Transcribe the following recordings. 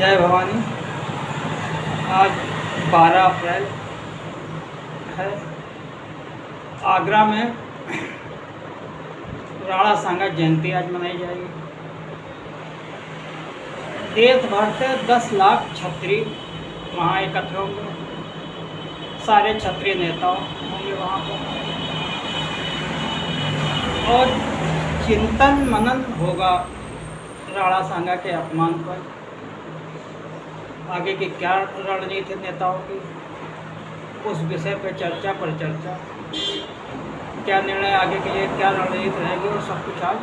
जय भवानी। आज 12 अप्रैल है। आगरा में राणा सांगा जयंती आज मनाई जाएगी। देश भर से 10 लाख क्षत्रिय वहाँ एकत्र होंगे। सारे क्षत्रिय नेता होंगे वहाँ पर और चिंतन मनन होगा राणा सांगा के अपमान पर। आगे की क्या रणनीति नेताओं की, उस विषय पर चर्चा क्या निर्णय आगे के लिए क्या रणनीति रहेगी, वो सब कुछ आज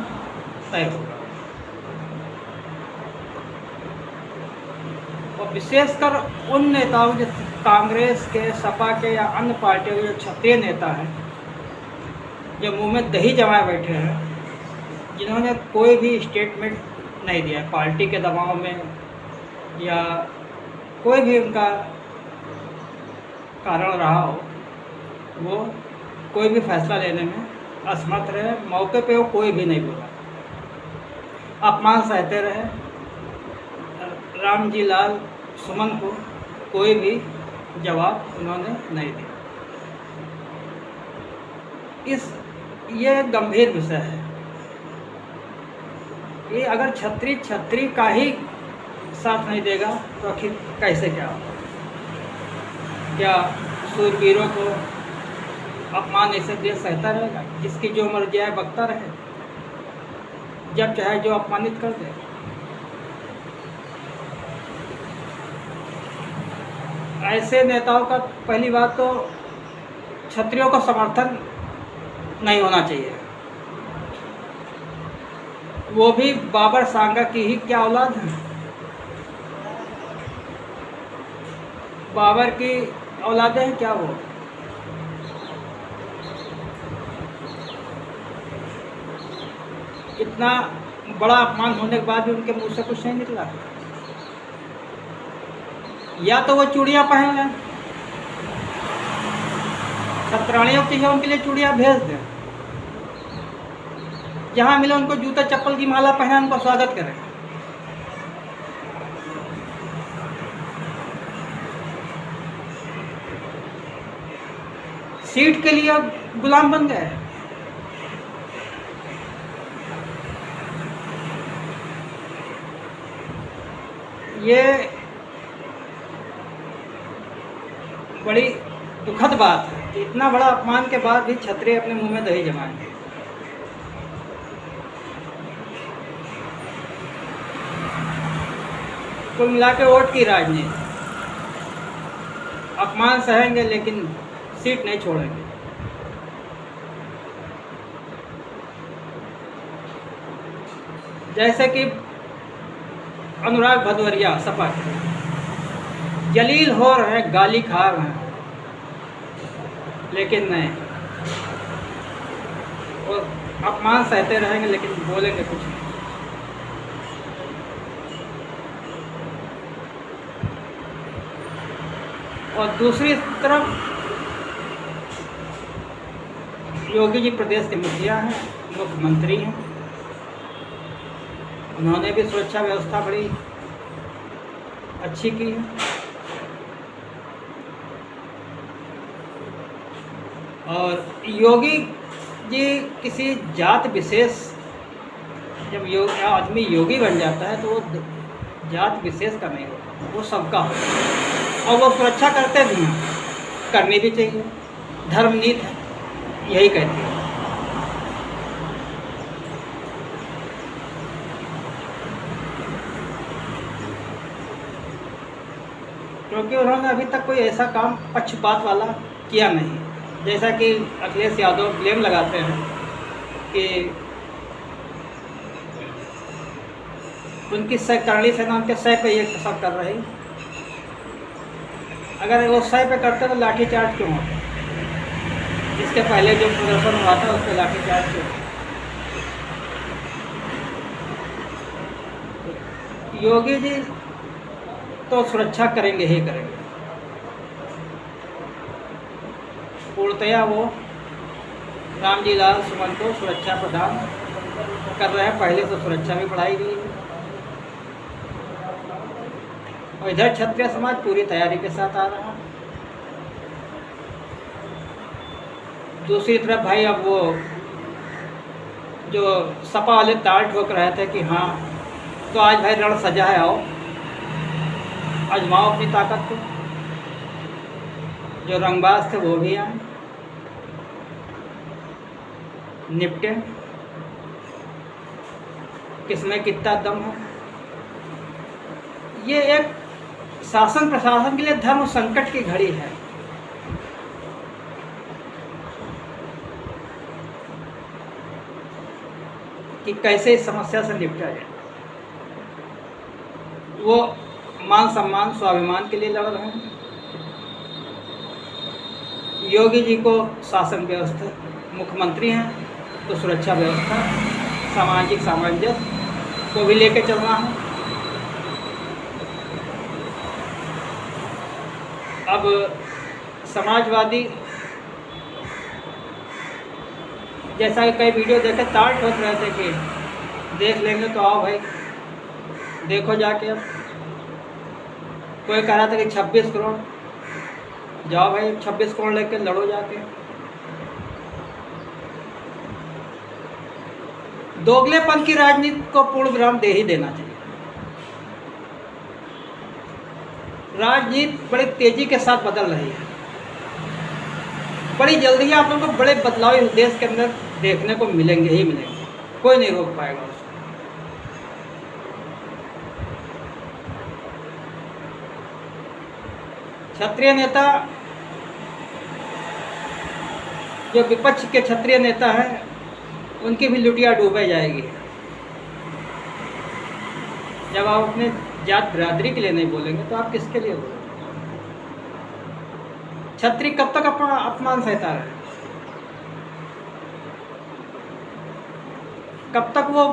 तय होगा। और विशेषकर उन नेताओं जैसे कांग्रेस के, सपा के या अन्य पार्टियों के जो क्षत्रिय नेता हैं, जो मुंह में दही जमाए बैठे हैं, जिन्होंने कोई भी स्टेटमेंट नहीं दिया पार्टी के दबाव में या कोई भी उनका कारण रहा हो, वो कोई भी फैसला लेने में असमर्थ रहे। मौके पे वो कोई भी नहीं बोला, अपमान सहते रहे। रामजी लाल सुमन को कोई भी जवाब उन्होंने नहीं दिया। ये गंभीर विषय है कि अगर छत्री का ही साथ नहीं देगा तो आखिर कैसे क्या होगा? क्या सूरवीरों को अपमान ऐसे देश सहता रहेगा? जिसकी जो मर्जी है बकता रहे, जब चाहे जो अपमानित कर दे। ऐसे नेताओं का पहली बात तो क्षत्रियों का समर्थन नहीं होना चाहिए। वो भी बाबर सांगा की ही क्या औलाद है? बाबर की औलादें हैं क्या वो? इतना बड़ा अपमान होने के बाद भी उनके मुंह से कुछ नहीं निकला। या तो वो चूड़ियाँ पहन लें, छत्राणियों की है उनके लिए चूड़ियाँ भेज दें, जहाँ मिले उनको जूता चप्पल की माला पहना, उनका स्वागत करें। सीट के लिए गुलाम बन गए। ये बड़ी दुखद बात है कि इतना बड़ा अपमान के बाद भी क्षत्रिय अपने मुंह में दही जमाए। कुल मिला के वोट की राजनीति, अपमान सहेंगे लेकिन सीट नहीं छोड़ेंगे। जैसे कि अनुराग भदौरिया सपा के जलील हो रहे हैं, गाली खा रहे हैं, लेकिन नहीं, और अपमान सहते रहेंगे लेकिन बोलेंगे कुछ नहीं। और दूसरी तरफ योगी जी प्रदेश के मुखिया हैं, मुख्यमंत्री हैं। उन्होंने भी सुरक्षा व्यवस्था बड़ी अच्छी की है। और योगी जी किसी जात विशेष, जब आदमी योगी बन जाता है तो वो जात विशेष का नहीं होता, वो सबका होता। और वो सुरक्षा करते भी हैं, करनी भी चाहिए, धर्मनीति है यही कहती है। क्योंकि उन्होंने अभी तक कोई ऐसा काम पक्षपात वाला किया नहीं। जैसा कि अखिलेश यादव ब्लेम लगाते हैं कि उनकी करणी सेना उनके सह पे ये सब कर रही। अगर वो सह पे करते तो लाठीचार्ज क्यों होता? इसके पहले जो प्रदर्शन हुआ था उस पर लाठीचार्ज क्यों? योगी जी तो सुरक्षा करेंगे ही करेंगे। पूर्णतया वो रामजी लाल सुमन को सुरक्षा प्रदान कर रहे हैं। पहले तो सुरक्षा भी बढ़ाई गई है। और इधर क्षत्रिय समाज पूरी तैयारी के साथ आ रहा है। दूसरी तरफ भाई अब वो जो सपा वाले ताल ठोक रहे थे कि हाँ तो आज भाई रण सजा है, आओ आजमाओ अपनी ताकत को। जो रंगबाज थे वो भी आए, निपटे, किसमें कितना दम है। ये एक शासन प्रशासन के लिए धर्म संकट की घड़ी है। कि कैसे इस समस्या से निपटा जाए। वो मान सम्मान स्वाभिमान के लिए लड़ रहे हैं। योगी जी को शासन व्यवस्था, मुख्यमंत्री हैं तो सुरक्षा व्यवस्था, सामाजिक सामंजस्य को भी लेकर चलना है। अब समाजवादी जैसा कि कई वीडियो देखे ताल ठोक रहे थे कि देख लेंगे तो आओ भाई देखो जाके। अब कोई कह रहा था कि 26 करोड़, जाओ भाई 26 करोड़ लेके लड़ो जाके। दोगलेपन की राजनीति को पूर्ण विराम दे ही देना चाहिए। राजनीति बड़ी तेजी के साथ बदल रही है। बड़ी जल्दी ही आप लोगों को बड़े बदलाव इस देश के अंदर देखने को मिलेंगे ही मिलेंगे, कोई नहीं रोक पाएगा उसको। क्षत्रिय नेता, जो विपक्ष के क्षत्रिय नेता हैं, उनकी भी लुटिया डूबे जाएगी। जब आप अपने जात बिरादरी के लिए नहीं बोलेंगे तो आप किसके लिए बोलेंगे? क्षत्रिय कब तक अपना अपमान सहता रहे? कब तक वो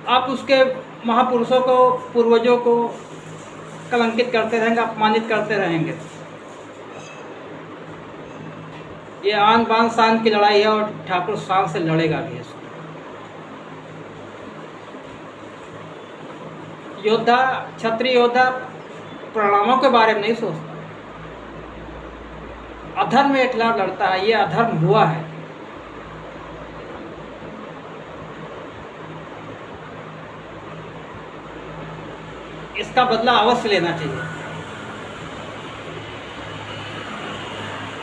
आप उसके महापुरुषों को, पूर्वजों को कलंकित करते रहेंगे, अपमानित करते रहेंगे? ये आन बान शान की लड़ाई है और ठाकुर शान से लड़ेगा भी। इसको योद्धा, क्षत्रिय योद्धा परिणामों के बारे में नहीं सोचता, अधर्म के खिलाफ लड़ता है। ये अधर्म हुआ है, इसका बदला अवश्य लेना चाहिए।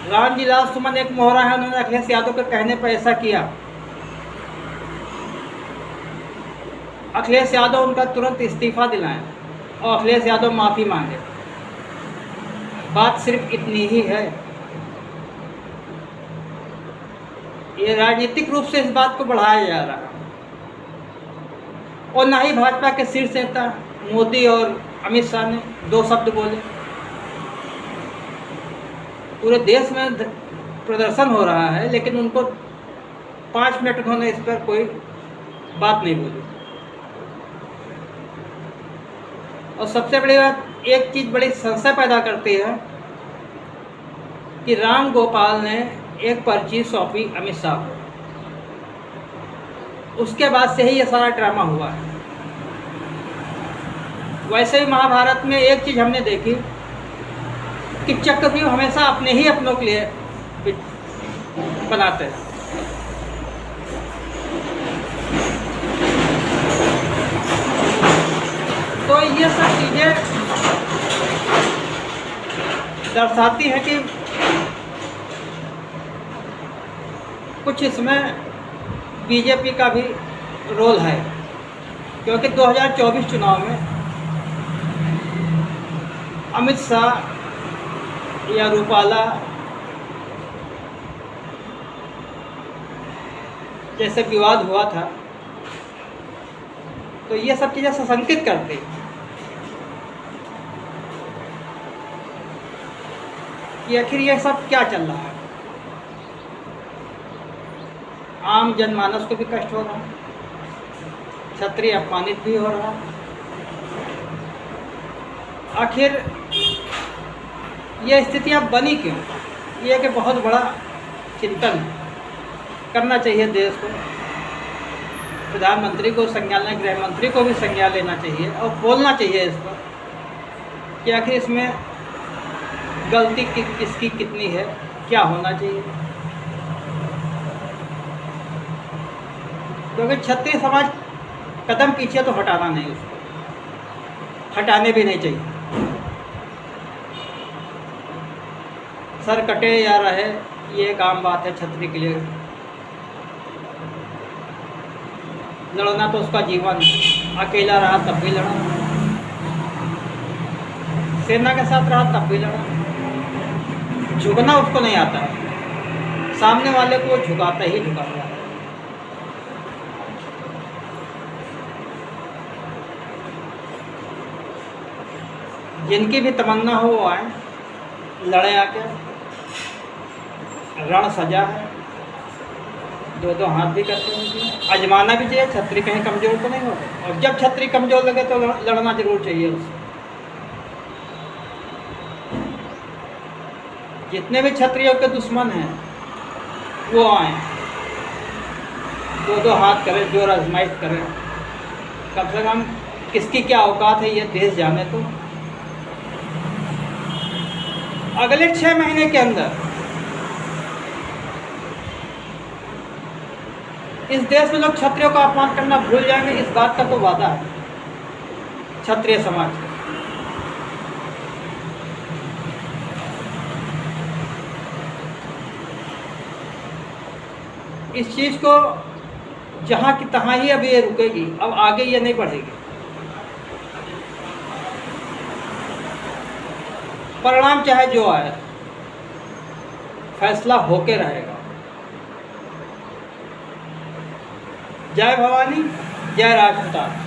रामजी लाल सुमन एक मोहरा है, उन्होंने अखिलेश यादव के कहने पर ऐसा किया। अखिलेश यादव उनका तुरंत इस्तीफा दिलाएं और अखिलेश यादव माफ़ी मांगे। बात सिर्फ इतनी ही है। ये राजनीतिक रूप से इस बात को बढ़ाया जा रहा है और ना ही भाजपा के शीर्ष नेता मोदी और अमित शाह ने दो शब्द बोले। पूरे देश में प्रदर्शन हो रहा है लेकिन उनको 5 मिनट उन्होंने इस पर कोई बात नहीं बोली। और सबसे बड़ी बात, एक चीज़ बड़ी संशय पैदा करती है कि राम गोपाल ने एक पर्ची सौंपी अमित शाह को, उसके बाद से ही ये सारा ड्रामा हुआ है। वैसे ही महाभारत में एक चीज़ हमने देखी कि चक्रव्यूह हमेशा अपने ही अपनों के लिए बनाते हैं। तो ये सब चीज़ें दर्शाती हैं कि कुछ इसमें बीजेपी का भी रोल है, क्योंकि 2024 चुनाव में अमित शाह या रूपाला जैसे विवाद हुआ था, तो ये सब चीज़ें सशंकित करती कि आखिर ये सब क्या चल रहा है। आम जनमानस को भी कष्ट हो रहा है, क्षत्रिय अपमानित भी हो रहा है। आखिर ये स्थितियाँ बनी क्यों? ये कि बहुत बड़ा चिंतन करना चाहिए देश को, प्रधानमंत्री को संज्ञान लेना, गृह मंत्री को भी संज्ञान लेना चाहिए और बोलना चाहिए इस पर कि आखिर इसमें गलती किसकी कितनी है, क्या होना चाहिए। क्योंकि क्षत्रिय समाज कदम पीछे तो हटाना नहीं, उसको हटाने भी नहीं चाहिए। सर कटे या रहे ये एक आम बात है क्षत्रिय के लिए। लड़ना तो उसका जीवन, अकेला रहा तब भी लड़ा, सेना के साथ रहा तब भी लड़ा। झुकना उसको नहीं आता है, सामने वाले को झुकाता ही झुकाता है। जिनकी भी तमन्ना हो वो आए, लड़े आके। रण सजा है, दो दो हाथ भी करते हैं, आजमाना भी चाहिए। छतरी कहीं कमज़ोर तो नहीं होगा, और जब छतरी कमज़ोर लगे तो लड़ना जरूर चाहिए उससे। जितने भी क्षत्रियों के दुश्मन हैं वो आए, दो दो हाथ करें, जोर आजमाइश करें। कम से कम किसकी क्या औकात है ये देश जाने तो। अगले 6 महीने के अंदर इस देश में लोग क्षत्रियों का अपमान करना भूल जाएंगे, इस बात का तो वादा है क्षत्रिय समाज का। इस चीज़ को जहाँ की तहाँ ही अब ये रुकेगी, अब आगे ये नहीं बढ़ेगी। परिणाम चाहे जो आए, फैसला होके रहेगा। जय भवानी, जय राजपूताना।